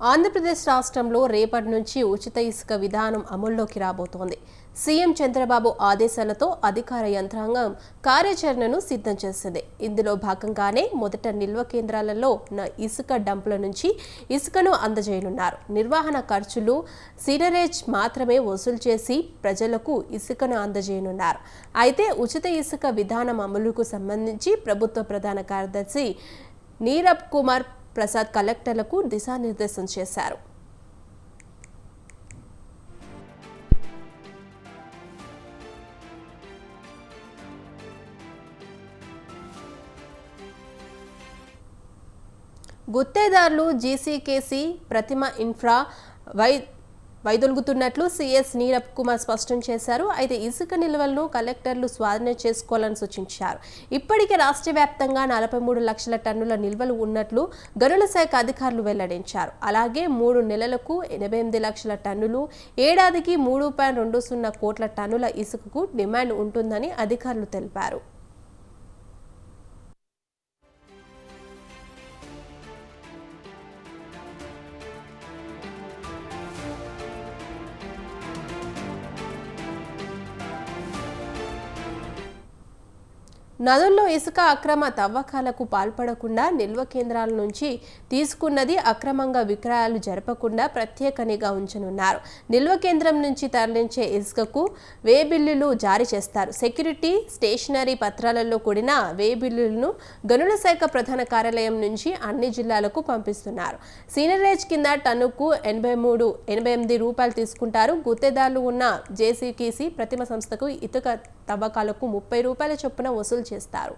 ఆంధ్రప్రదేశ్ రాష్ట్రంలో రేపటి నుంచి ఉచిత ఇసుక విధానం అమల్లోకి రాబోతోంది. సీఎం చంద్రబాబు ఆదేశాలతో అధికార యంత్రాంగం కార్యాచరణను సిద్ధం చేసింది. ఇందులో భాగంగానే మొదట నిల్వ కేంద్రాలలో ఉన్న ఇసుక డంపుల నుంచి ఇసుకను అందజేయనున్నారు. నిర్వహణ ఖర్చులు సీనరేజ్ మాత్రమే వసూలు చేసి ప్రజలకు ఇసుకను అందజేయనున్నారు. అయితే ఉచిత ఇసుక విధానం అమలుకు సంబంధించి ప్రభుత్వ ప్రధాన కార్యదర్శి నీరబ్ కుమార్ ప్రసాద్ కలెక్టర్లకు దిశానిర్దేశం చేశారు. గుత్తేదారులు జీసీకేసీ ప్రతిమ ఇన్ఫ్రా వైదొలుగుతున్నట్లు సీఎస్ నీరబ్ కుమార్ స్పష్టం చేశారు. అయితే ఇసుక నిల్వలను కలెక్టర్లు స్వాధీనం చేసుకోవాలని సూచించారు. ఇప్పటికే రాష్ట్ర వ్యాప్తంగా 43 లక్షల టన్నుల నిల్వలు ఉన్నట్లు గనుల శాఖ అధికారులు వెల్లడించారు. అలాగే 3 నెలలకు 88 లక్షల టన్నులు, ఏడాదికి 3.20 కోట్ల టన్నుల ఇసుకకు డిమాండ్ ఉంటుందని అధికారులు తెలిపారు. నదుల్లో ఇసుక అక్రమ తవ్వకాలకు పాల్పడకుండా నిల్వ కేంద్రాల నుంచి తీసుకున్నది అక్రమంగా విక్రయాలు జరపకుండా ప్రత్యేక నిఘా ఉంచనున్నారు. నిల్వ కేంద్రం నుంచి తరలించే ఇసుకకు వే బిల్లులు జారీ చేస్తారు. సెక్యూరిటీ, స్టేషనరీ పత్రాలలో కూడిన వే బిల్లులను గనుల శాఖ ప్రధాన కార్యాలయం నుంచి అన్ని జిల్లాలకు పంపిస్తున్నారు. సీనరేజ్ కింద టన్నుకు 88 రూపాయలు తీసుకుంటారు. గుత్తేదారులు ఉన్న జేసీకేసీ ప్రతిమ సంస్థకు ఇసుక తవ్వకాలకు 30 రూపాయల చొప్పున వసూలు చేస్తారు.